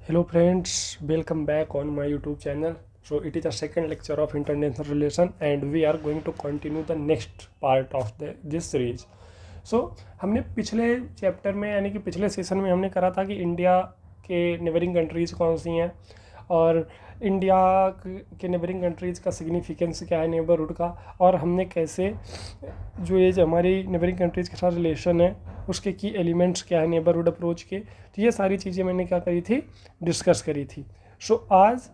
Hello friends, welcome back on my YouTube channel. So it is the second lecture of international relation and we are going to continue the next part of this series. हमने पिछले chapter में यानी कि पिछले session में हमने करा था कि इंडिया के नेबरिंग कंट्रीज़ कौन सी हैं और इंडिया के नेबरिंग कंट्रीज़ का सिग्निफिकेंस क्या है नेबरहुड का, और हमने कैसे जो ये जो हमारी नेबरिंग कंट्रीज़ के साथ रिलेशन है उसके की एलिमेंट्स क्या है नेबरहुड अप्रोच के। तो ये सारी चीज़ें मैंने क्या करी थी, डिस्कस करी थी। आज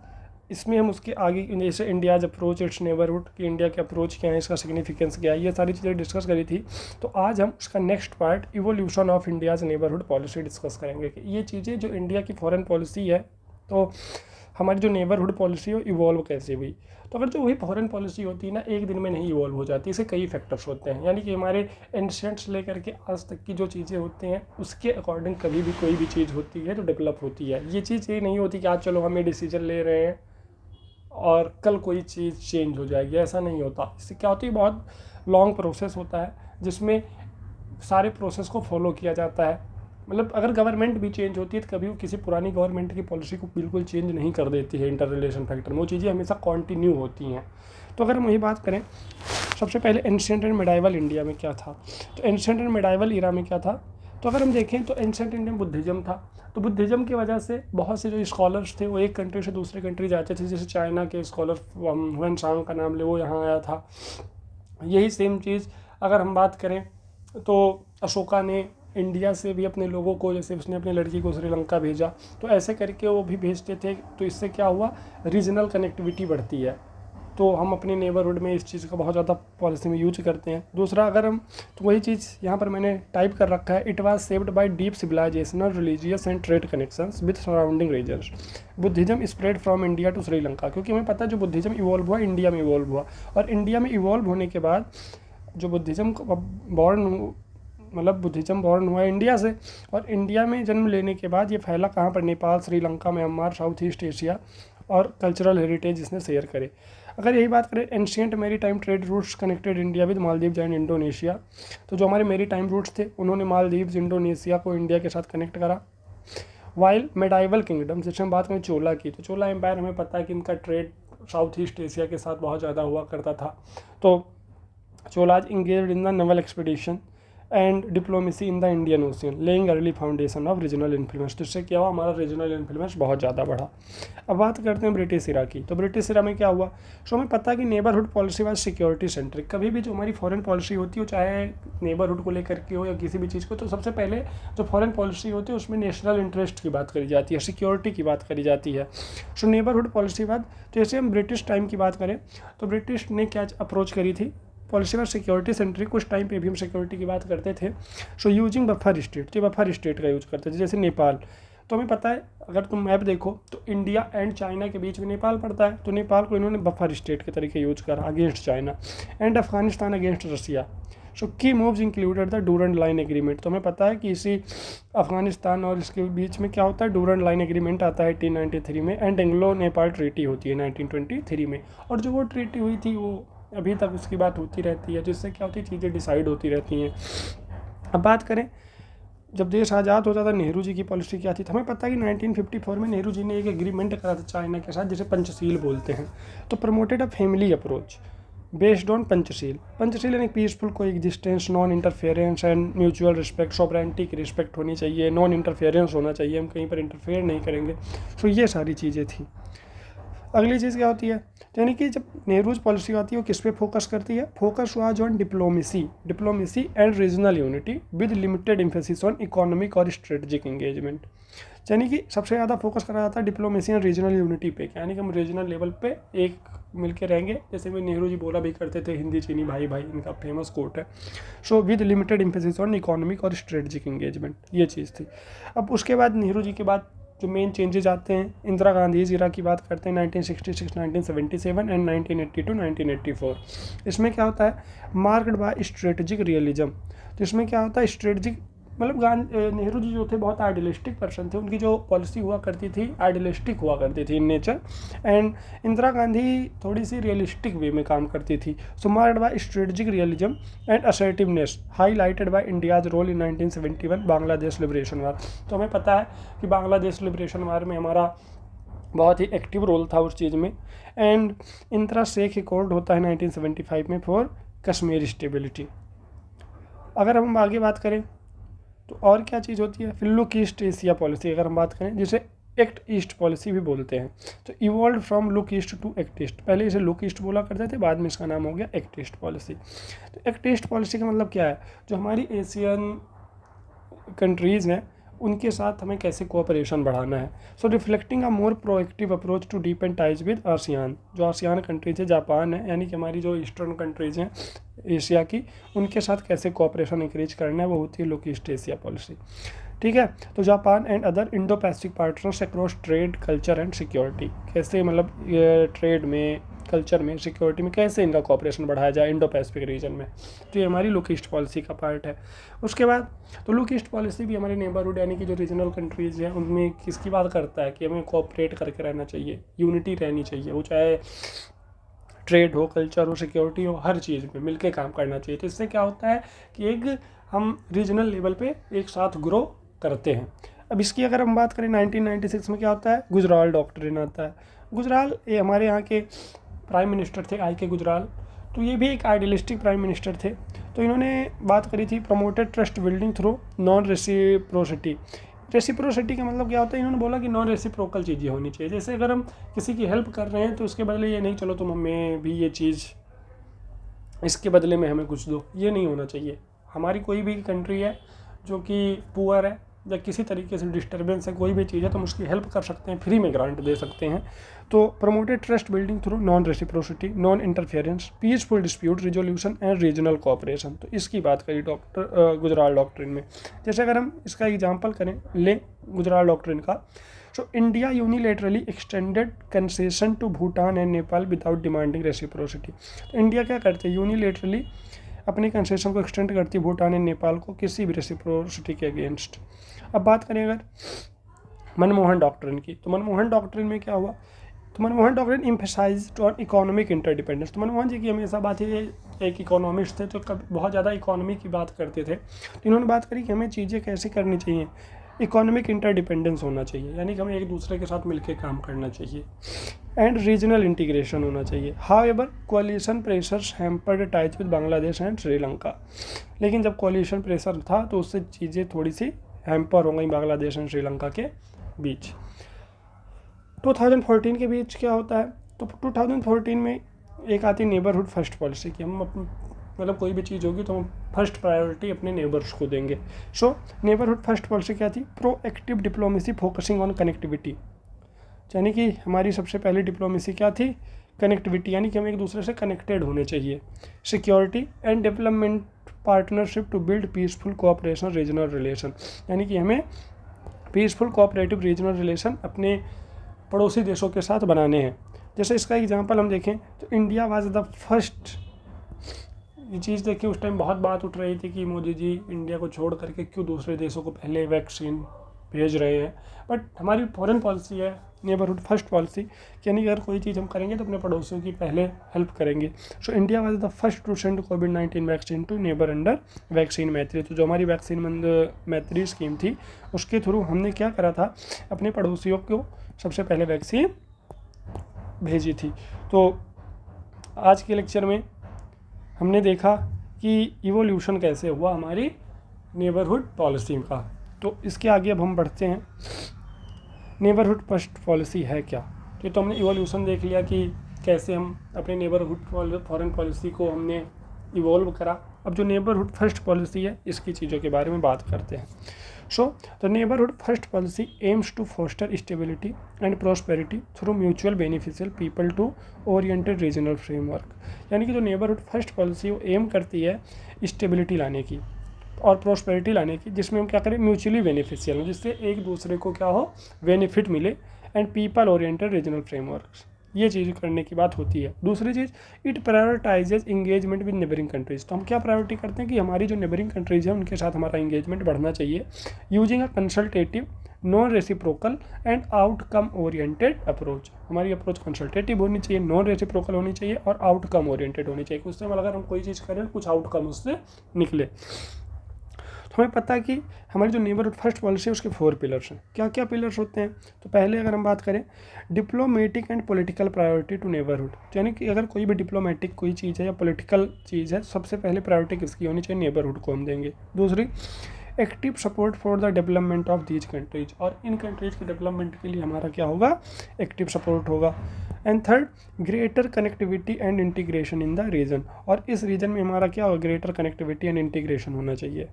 इसमें हम उसके आगे जैसे इंडियाज अप्रोच इट्स नेबरहुड कि इंडिया के अप्रोच क्या है, इसका सिग्निफिकेंस क्या है, ये सारी चीज़ें डिस्कस करी थी। तो आज हम उसका next part evolution of India's neighbourhood policy discuss करेंगे कि ये चीज़ें जो इंडिया की फॉरेन पॉलिसी है, तो हमारी जो नेबरहुड पॉलिसी है इवॉल्व कैसे हुई। तो अगर जो वही फॉरेन पॉलिसी होती है ना, एक दिन में नहीं इवॉल्व हो जाती, इसे कई फैक्टर्स होते हैं। यानी कि हमारे एंशिएंट्स लेकर के आज तक की जो चीज़ें होती हैं उसके अकॉर्डिंग कभी भी कोई भी चीज़ होती है तो डेवलप होती है। ये चीज़ ये नहीं होती कि आज चलो हम ये डिसीजन ले रहे हैं और कल कोई चीज़ चेंज हो जाएगी, ऐसा नहीं होता। इससे क्या होती है, बहुत लॉन्ग प्रोसेस होता है जिसमें सारे प्रोसेस को फॉलो किया जाता है। मतलब अगर गवर्नमेंट भी चेंज होती है तो कभी वो किसी पुरानी गवर्नमेंट की पॉलिसी को बिल्कुल चेंज नहीं कर देती है इंटर रिलेशन फैक्टर में, वो चीज़ें हमेशा कंटिन्यू होती हैं। तो अगर हम वही बात करें, सबसे पहले एंशिएंट एंड मिडाइवल इंडिया में क्या था, तो एंशिएंट एंड मिडाइवल ईरा में क्या था, तो अगर हम देखें तो एंशिएंट इंडिया में बुद्धिज़्म था। तो बुद्धिज़्म की वजह से बहुत से जो स्कॉलर्स थे वो एक कंट्री से दूसरे कंट्री जाते थे। जैसे चाइना के स्कॉलर हुएन सांग का नाम ले, वो यहाँ आया था। यही सेम चीज़ अगर हम बात करें तो अशोका ने इंडिया से भी अपने लोगों को, जैसे उसने अपनी लड़की को श्रीलंका भेजा, तो ऐसे करके वो भी भेजते थे। तो इससे क्या हुआ, रीजनल कनेक्टिविटी बढ़ती है। तो हम अपने नेबरहुड में इस चीज़ का बहुत ज़्यादा पॉलिसी में यूज करते हैं। दूसरा अगर हम, तो वही चीज़ यहाँ पर मैंने टाइप कर रखा है, it was saved by deep civilisational religious and trade connections with surrounding regions. Buddhism spread from India to Sri Lanka, क्योंकि हमें पता है जो बुद्धिज़्म इवॉल्व हुआ इंडिया में इवॉल्व हुआ, और इंडिया में इवॉल्व होने के बाद जो बुद्धिज़्म बुद्धिज़्म बॉर्न हुआ इंडिया से, और इंडिया में जन्म लेने के बाद ये फैला कहाँ पर, Nepal, Sri Lanka, Myanmar, south east Asia, और कल्चरल हेरिटेज इसने शेयर करे। अगर यही बात करें, एंशिएंट मेरी time trade routes connected India with Maldives and Indonesia, तो जो हमारे मेरी टाइम रूट्स थे उन्होंने मालदीव्स, इंडोनेशिया को इंडिया के साथ कनेक्ट करा। वाइल मेडाइवल किंगडम, जैसे हम बात करें चोला की, तो चोला एम्पायर हमें पता है कि इनका ट्रेड साउथ ईस्ट एशिया के साथ बहुत ज़्यादा हुआ करता था। तो Cholas engaged in the Naval expedition and diplomacy in the Indian ocean, laying early foundation of regional influence. तो इससे क्या हुआ, हमारा रीजनल इन्फ्लुएंस बहुत ज़्यादा बढ़ा। अब बात करते हैं ब्रिटिश इरा की, तो ब्रिटिश इरा में क्या हुआ, सो हमें पता है कि neighbourhood policy was security centric. कभी भी जो हमारी फॉरेन पॉलिसी होती है, चाहे नेबरहुड को लेकर के हो या किसी भी चीज़ को, तो सबसे पहले जो फॉरेन पॉलिसी होती है उसमें नेशनल इंटरेस्ट की बात करी जाती है, सिक्योरिटी की बात करी जाती है। सो नेबरहुड पॉलिसी बाद, तो जैसे हम ब्रिटिश टाइम की बात करें तो ब्रिटिश ने क्या अप्रोच करी थी, पॉलिसी में सिक्योरिटी सेंट्रिक। कुछ टाइम पे भी हम सिक्योरिटी की बात करते थे। सो यूजिंग बफर स्टेट, जो बफर स्टेट का यूज करते थे, जैसे नेपाल। तो हमें पता है, अगर तुम मैप देखो तो इंडिया एंड चाइना के बीच में नेपाल पड़ता है, तो नेपाल को इन्होंने बफर स्टेट के तरीके यूज करा against China. And Afghanistan against Russia. So key moves included the Durand line agreement. तो हमें पता है कि इसी अफगानिस्तान और इसके बीच में क्या होता है, डूरंड लाइन एग्रीमेंट आता है 1893 में, एंड एंग्लो नेपाल ट्रीटी होती है 1923 में। और जो वो ट्रीटी हुई थी वो अभी तक उसकी बात होती रहती है, जिससे क्या होती है, चीज़ें डिसाइड होती रहती हैं। अब बात करें, जब देश आज़ाद होता था नेहरू जी की पॉलिसी क्या थी, तो हमें पता है कि 1954 में नेहरू जी ने एक एग्रीमेंट करा था चाइना के साथ, जिसे पंचशील बोलते हैं। तो promoted a family approach based on Panchsheel. Panchsheel यानी पीसफुल को existence, non interference and mutual respect, sovereignty की रिस्पेक्ट होनी चाहिए, नॉन इंटरफेरेंस होना चाहिए, हम कहीं पर इंटरफेयर नहीं करेंगे। तो ये सारी चीज़ें थी। अगली चीज़ क्या होती है, यानी कि जब नेहरूज पॉलिसी आती है वो किस पे फोकस करती है, focus was on diplomacy and regional unity with limited emphasis on economic और स्ट्रेटजिक एंगेजमेंट। यानी कि सबसे ज़्यादा फोकस करा जाता है डिप्लोमेसी एंड रीजनल यूनिटी पे, यानी कि हम रीजनल लेवल पे एक मिलके रहेंगे, जैसे भी नेहरू जी बोला भी करते थे, हिंदी चीनी भाई भाई इनका फेमस कोट है। So with limited emphasis on economic और स्ट्रेटजिक एंगेजमेंट, ये चीज़ थी। अब उसके बाद नेहरू जी के बाद जो मेन चेंजेस आते हैं, इंदिरा गांधी इरा की बात करते हैं 1966, 1977 एंड 1980 टू 1984। इसमें क्या होता है, मार्क्ड बाय स्ट्रेटजिक रियलिज्म। तो इसमें क्या होता है, स्ट्रेटजिक मतलब नेहरू जी जो थे बहुत आइडियलिस्टिक पर्सन थे, उनकी जो पॉलिसी हुआ करती थी आइडियलिस्टिक हुआ करती थी in nature, and Indira Gandhi थोड़ी सी रियलिस्टिक वे में काम करती थी। So marked by strategic realism and assertiveness highlighted by India's role in 1971 Bangladesh liberation war. तो हमें पता है कि बांग्लादेश लिबरेशन वार में हमारा बहुत ही एक्टिव रोल था उस चीज़ में। एंड इंदिरा शेख अकॉर्ड होता है 1975 में फॉर कश्मीर स्टेबिलिटी। अगर हम आगे बात करें तो और क्या चीज़ होती है, फिर लुक ईस्ट एशिया पॉलिसी अगर हम बात करें, जिसे एक्ट ईस्ट पॉलिसी भी बोलते हैं। तो evolve from look east to act east, पहले इसे लुक ईस्ट बोला करते थे, बाद में इसका नाम हो गया एक्ट ईस्ट पॉलिसी। तो एक्ट ईस्ट पॉलिसी का मतलब क्या है, जो हमारी एशियन कंट्रीज़ हैं उनके साथ हमें कैसे कोऑपरेशन बढ़ाना है। So reflecting a more proactive approach to deepen ties with ASEAN, जो आसियान कंट्रीज है, जापान है, यानी कि हमारी जो ईस्टर्न कंट्रीज़ हैं एशिया की, उनके साथ कैसे कोऑपरेशन इंक्रीज करना है, वो होती है लुक ईस्ट एशिया पॉलिसी। ठीक है, तो Japan and other Indo Pacific partners across trade culture and security, कैसे मतलब ट्रेड में, कल्चर में, सिक्योरिटी में कैसे इनका कोऑपरेशन बढ़ाया जाए इंडो पैसिफिक रीजन में। तो ये हमारी लुक ईस्ट पॉलिसी का पार्ट है। उसके बाद तो लुक ईस्ट पॉलिसी भी हमारे नेबरहुड यानी कि जो रीजनल कंट्रीज़ हैं उनमें किसकी बात करता है कि हमें कोऑपरेट करके रहना चाहिए, यूनिटी रहनी चाहिए, वो चाहे ट्रेड हो, कल्चर हो, सिक्योरिटी हो, हर चीज़ में मिलके काम करना चाहिए। तो इससे क्या होता है कि एक हम रीजनल लेवल पे एक साथ ग्रो करते हैं। अब इसकी अगर हम बात करें 1996 में क्या होता है, गुजराल डॉक्ट्रिन आता है। गुजराल ये हमारे यहाँ के प्राइम मिनिस्टर थे आई के गुजराल, तो ये भी एक आइडियलिस्टिक प्राइम मिनिस्टर थे। तो इन्होंने बात करी थी promoted trust building through non reciprocity. Reciprocity का मतलब क्या होता है, इन्होंने बोला कि नॉन रेसिप्रोकल चीज़ें होनी चाहिए। जैसे अगर हम किसी की हेल्प कर रहे हैं तो उसके बदले ये नहीं चलो तुम हमें भी ये चीज़ इसके बदले में हमें कुछ दो, ये नहीं होना चाहिए। हमारी कोई भी कंट्री है जो कि पुअर है या किसी तरीके से डिस्टर्बेंस है, कोई भी चीज़ है तो हम उसकी हेल्प कर सकते हैं, फ्री में ग्रांट दे सकते हैं। तो promoted trust building through non reciprocity, non interference, peaceful dispute resolution and regional cooperation. तो इसकी बात करी डॉक्टर गुजराल डॉक्ट्रिन में। जैसे अगर हम इसका एग्जांपल करें ले गुजराल डॉक्ट्रिन का, सो India unilaterally extended concession to Bhutan and Nepal without demanding reciprocity. तो इंडिया क्या करते हैं, यूनिलेटरली अपने कंसेशन को एक्सटेंड करती है भूटान एंड नेपाल को किसी भी रेसिप्रोसिटी के अगेंस्ट। अब बात करें अगर मनमोहन डॉक्ट्रिन की, तो मनमोहन डॉक्ट्रिन में क्या हुआ, तो Manmohan doctrine emphasised on economic interdependence. तो मनमोहन जी की हमेशा बात है, एक इकोनॉमिस्ट थे तो कभी बहुत ज़्यादा इकोनॉमी की बात करते थे। तो इन्होंने बात करी कि हमें चीज़ें कैसे करनी चाहिए, इकोनॉमिक इंटरडिपेंडेंस होना चाहिए, यानी कि हमें एक दूसरे के साथ मिलकर काम करना चाहिए, एंड रीजनल इंटीग्रेशन होना चाहिए। However coalition pressures hampered ties with Bangladesh and Sri Lanka. लेकिन जब कोलिशन प्रेशर था तो उससे चीज़ें थोड़ी सी हैम्पर हो गई बांग्लादेश एंड श्रीलंका के बीच। 2014 के बीच क्या होता है, तो 2014 में एक आती है नेबरहुड फर्स्ट पॉलिसी की। हम मतलब कोई भी चीज़ होगी तो हम फर्स्ट प्रायोरिटी अपने नेबर्स को देंगे। सो नेबरहुड फर्स्ट पॉलिसी क्या थी, proactive diplomacy focusing on connectivity, यानी कि हमारी सबसे पहली डिप्लोमेसी क्या थी, कनेक्टिविटी, यानी कि हम एक दूसरे से कनेक्टेड होने चाहिए। Security and development partnership to build peaceful cooperation regional relation, यानी कि हमें पीसफुल कोऑपरेटिव रीजनल रिलेशन अपने पड़ोसी देशों के साथ बनाने हैं। जैसे इसका एग्जांपल हम देखें तो इंडिया वाज द फर्स्ट, ये चीज़ देखिए उस टाइम बहुत बात उठ रही थी कि मोदी जी इंडिया को छोड़ करके क्यों दूसरे देशों को पहले वैक्सीन भेज रहे हैं, बट हमारी फॉरेन पॉलिसी है नेबरहुड फर्स्ट पॉलिसी, यानी अगर कोई चीज़ हम करेंगे तो अपने पड़ोसियों की पहले हेल्प करेंगे। सो India was the first to send कोविड-19 vaccine to neighbour under vaccine Maitri. तो जो हमारी वैक्सीन मैत्री स्कीम थी उसके थ्रू हमने क्या करा था, अपने पड़ोसियों को सबसे पहले वैक्सीन भेजी थी। तो आज के लेक्चर में हमने देखा कि इवोल्यूशन कैसे हुआ हमारी नेबरहुड पॉलिसी का। तो इसके आगे अब हम बढ़ते हैं, नेबरहुड फर्स्ट पॉलिसी है क्या। तो हमने इवोल्यूशन देख लिया कि कैसे हम अपने नेबरहुड फॉरेन पॉलिसी को हमने इवॉल्व करा। अब जो नेबरहुड फर्स्ट पॉलिसी है इसकी चीज़ों के बारे में बात करते हैं। So the neighbourhood first policy aims to foster stability and prosperity through mutual beneficial people to oriented regional framework, यानी कि जो नेबरहुड फर्स्ट पॉलिसी वो एम करती है स्टेबिलिटी लाने की और प्रॉस्पेरिटी लाने की, जिसमें हम क्या करें, म्यूचुअली बेनिफिशियल हो, जिससे एक दूसरे को क्या हो, बेनिफिट मिले, and people oriented regional framework, ये चीज़ करने की बात होती है। दूसरी चीज़, it prioritizes engagement with neighbouring countries. तो हम क्या प्रायोरिटी करते हैं कि हमारी जो नेबरिंग कंट्रीज़ हैं उनके साथ हमारा इंगेजमेंट बढ़ना चाहिए, using a consultative, non reciprocal and outcome oriented approach. हमारी अप्रोच कंसल्टेटिव होनी चाहिए, नॉन रेसिप्रोकल होनी चाहिए और आउटकम ओरिएंटेड होनी चाहिए। उससे अगर हम कोई चीज़ करें कुछ आउटकम उससे निकले। तो हमें पता है कि हमारी जो नेबरहुड फर्स्ट पॉलिसी है उसके 4 पिलर्स हैं। क्या क्या पिलर्स होते हैं? तो पहले अगर हम बात करें, diplomatic and political priority to neighbourhood, यानी कि अगर कोई भी डिप्लोमेटिक कोई चीज़ है या पॉलिटिकल चीज़ है, सबसे पहले प्रायोरिटी किसकी होनी चाहिए? नेबरहुड को हम देंगे। दूसरी, active support for the development of these countries, और इन कंट्रीज के डेवलपमेंट के लिए हमारा क्या होगा? एक्टिव सपोर्ट होगा। And third, greater connectivity and integration in the region, और इस रीजन में हमारा क्या होगा? ग्रेटर कनेक्टिविटी एंड इंटीग्रेशन होना चाहिए।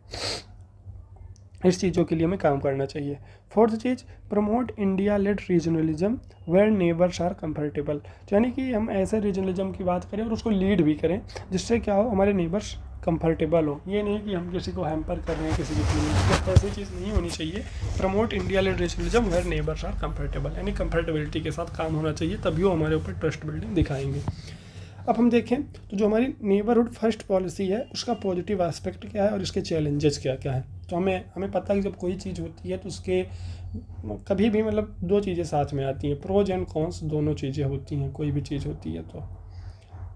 इस चीज़ों के लिए हमें काम करना चाहिए। फोर्थ चीज़, promote India led regionalism where neighbours are comfortable, यानी कि हम ऐसे रीजनलिज्म की बात करें और उसको लीड भी करें जिससे क्या हो? हमारे नेबर्स कंफर्टेबल हो। ये नहीं कि हम किसी को हैम्पर कर रहे हैं किसी की फीलिंग्स, ऐसी चीज़ नहीं होनी चाहिए। Promote India led regionalism where neighbours are comfortable, यानी कंफर्टेबिलिटी के साथ काम होना चाहिए, तभी वो हमारे ऊपर ट्रस्ट बिल्डिंग दिखाएंगे। अब हम देखें तो जो हमारी नेबरहुड फर्स्ट पॉलिसी है उसका पॉजिटिव एस्पेक्ट क्या है और इसके चैलेंजेस क्या क्या है। तो हमें पता है कि जब कोई चीज़ होती है तो उसके कभी भी मतलब दो चीज़ें साथ में आती हैं, प्रोज एंड कॉन्स दोनों चीज़ें होती हैं कोई भी चीज़ होती है। तो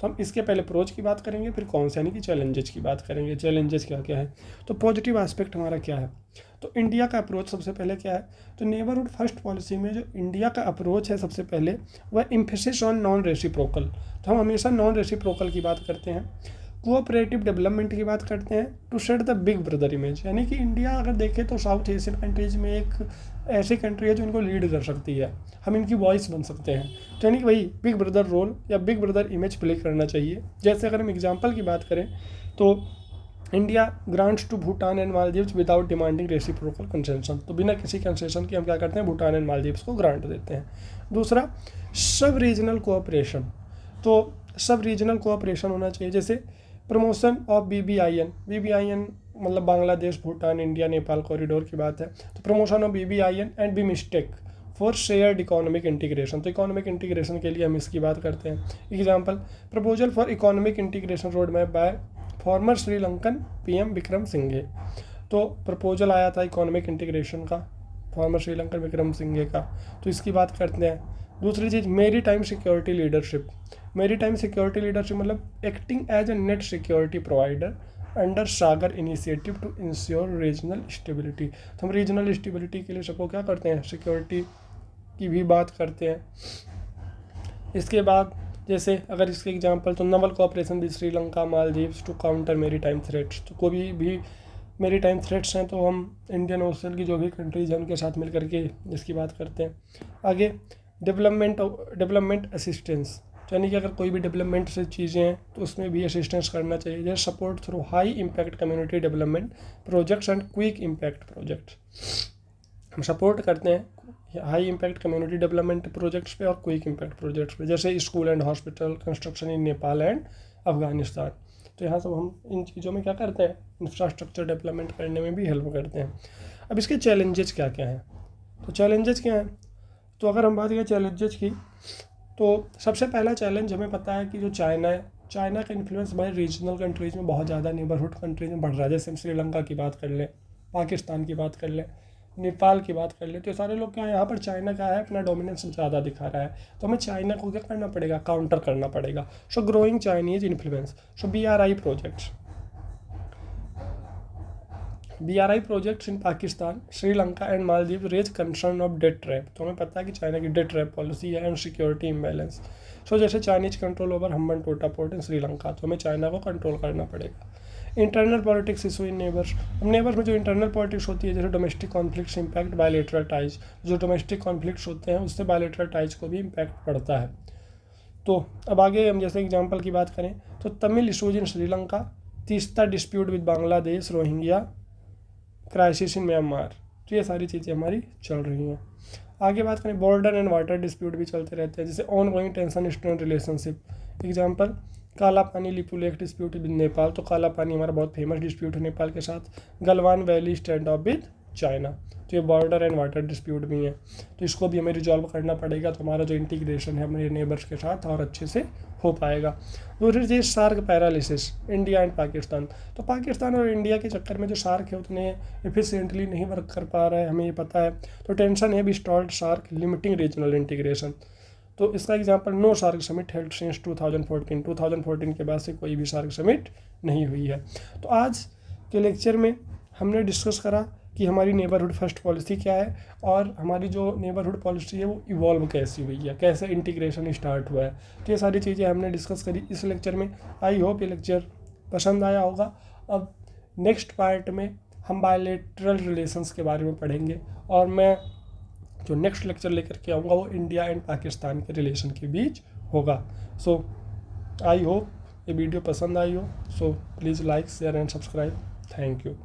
हम इसके पहले प्रोज की बात करेंगे, फिर कौन से यानी कि चैलेंजेस की बात करेंगे। चैलेंजेस क्या क्या है? तो पॉजिटिव एस्पेक्ट हमारा क्या है? तो इंडिया का अप्रोच सबसे पहले क्या है? तो नेबरहुड फर्स्ट पॉलिसी में जो इंडिया का अप्रोच है सबसे पहले वह एम्फेसिस ऑन नॉन रेसिप्रोकल। तो हम हमेशा नॉन रेसिप्रोकल की बात करते हैं, कोऑपरेटिव डेवलपमेंट की बात करते हैं, to set the big brother image, यानी कि इंडिया अगर देखें तो साउथ एशियन कंट्रीज़ में एक ऐसी कंट्री है जो इनको लीड कर सकती है, हम इनकी वॉइस बन सकते हैं। तो यानी कि वही बिग ब्रदर रोल या बिग ब्रदर इमेज प्ले करना चाहिए। जैसे अगर हम एग्जांपल की बात करें तो India grants to Bhutan and Maldives without demanding reciprocal concession, तो बिना किसी कंसेशन के हम क्या करते हैं? भूटान एंड मालदीव्स को ग्रांट देते हैं। दूसरा, सब रीजनल कोऑपरेशन, तो सब रीजनल कोऑपरेशन होना चाहिए, जैसे प्रमोशन ऑफ BBIN मतलब बांग्लादेश भूटान इंडिया नेपाल कॉरिडोर की बात है, तो promotion of BBIN and BIMSTEC for shared economic integration, तो इकोनॉमिक इंटीग्रेशन के लिए हम इसकी बात करते हैं। Example, proposal for economic integration road map by former Sri Lankan PM Wickremesinghe, तो प्रपोजल आया था इकोनॉमिक इंटीग्रेशन का फॉर्मर श्रीलंकन विक्रम सिंघे का, तो इसकी बात करते हैं। दूसरी चीज़, मेरी टाइम सिक्योरिटी लीडरशिप मतलब acting as a net security provider under Sagar initiative to ensure regional stability, तो हम रीजनल स्टेबिलिटी के लिए सबको क्या करते हैं? सिक्योरिटी की भी बात करते हैं। इसके बाद जैसे अगर इसके एग्जांपल, तो naval cooperation with Sri Lanka Maldives to counter maritime threats, तो कोई भी मेरी टाइम थ्रेट्स हैं तो हम इंडियन ओशन की जो भी कंट्रीज हैं उनके साथ मिल करके इसकी बात करते हैं। आगे, डेवलपमेंट असिस्टेंस, यानी कि अगर कोई भी डेवलपमेंट से चीज़ें हैं तो उसमें भी असिस्टेंस करना चाहिए, जैसे support through high impact community development projects and quick impact projects, हम सपोर्ट करते हैं high impact community development projects पे और क्विक इम्पैक्ट प्रोजेक्ट्स पे, जैसे school and hospital construction in Nepal and Afghanistan. तो यहाँ सब हम इन चीज़ों में क्या करते हैं? इंफ्रास्ट्रक्चर डेवलपमेंट करने में भी हेल्प करते हैं। अब इसके चैलेंजेस क्या क्या हैं? तो चैलेंजेस क्या हैं? तो अगर हम बात करें चैलेंजेस की, तो सबसे पहला चैलेंज हमें पता है कि जो चाइना है, चाइना का इन्फ्लुएंस हमारे रीजनल कंट्रीज़ में बहुत ज़्यादा, नेबरहुड कंट्रीज में बढ़ रहा है। जैसे हम श्रीलंका की बात कर लें, पाकिस्तान की बात कर लें, नेपाल की बात कर लें, तो सारे लोग क्या है यहाँ पर चाइना का है अपना डोमिनेंस ज़्यादा दिखा रहा है, तो हमें चाइना को क्या करना पड़ेगा? काउंटर करना पड़ेगा। So growing Chinese influence, so BRI projects in Pakistan Sri Lanka and Maldives raise concern of debt trap, तो हमें पता है कि चाइना की डेट ट्रैप पॉलिसी है एंड सिक्योरिटी इम्बैलेंस। सो जैसे चाइनीज कंट्रोल ओवर हम्बन टोटा पोर्ट इन श्रीलंका, तो हमें चाइना को कंट्रोल करना पड़ेगा। Internal politics issue in neighbours, neighbours में जो इंटरनल पॉलिटिक्स होती है, जैसे domestic conflicts impact bilateral ties, जो डोमेस्टिक कॉन्फ्लिक्ट्स होते हैं उससे बायलैटरल टाइज को भी इम्पैक्ट पड़ता है। तो अब आगे हम जैसे एग्जांपल की बात करें तो Tamil issues in Sri Lanka, Teesta dispute with Bangladesh, Rohingya crisis in Myanmar, तो ये सारी चीज़ें हमारी चल रही हैं। आगे बात करें, बॉर्डर एंड वाटर डिस्प्यूट भी चलते रहते हैं, जैसे on going tension stone relationship. Example, काला पानी Lipu lake dispute with Nepal, तो काला पानी हमारा बहुत फेमस डिस्प्यूट है नेपाल के साथ। Galwan valley stand of with China, तो ये बॉर्डर एंड वाटर डिस्प्यूट भी हैं, तो इसको भी हमें रिजॉल्व करना पड़ेगा, तो हमारा जो इंटीग्रेशन है हमारे नेबर्स के साथ और अच्छे से हो पाएगा। दूसरी चीज़ SAARC paralysis, India and Pakistan. तो पाकिस्तान और इंडिया के चक्कर में जो सार्क है उतने एफिशिएंटली नहीं वर्क कर पा रहा है, हमें ये पता है। तो टेंशन है भी stalled SAARC limiting regional integration. तो इसका example no SAARC summit held since 2014 के बाद से कोई भी सार्क समिट नहीं हुई है। तो आज के लेक्चर में हमने डिस्कस करा कि हमारी नेबरहुड फर्स्ट पॉलिसी क्या है और हमारी जो नेबरहुड पॉलिसी है वो इवॉल्व कैसी हुई है, कैसे इंटीग्रेशन स्टार्ट हुआ है। तो ये सारी चीज़ें हमने डिस्कस करी इस लेक्चर में। आई होप ये लेक्चर पसंद आया होगा। अब नेक्स्ट पार्ट में हम बायलैटरल रिलेशंस के बारे में पढ़ेंगे और मैं जो नेक्स्ट लेक्चर लेकर के आऊँगा वो इंडिया एंड पाकिस्तान के रिलेशन के बीच होगा। सो आई होप ये वीडियो पसंद आई हो। So please like share and subscribe. Thank you.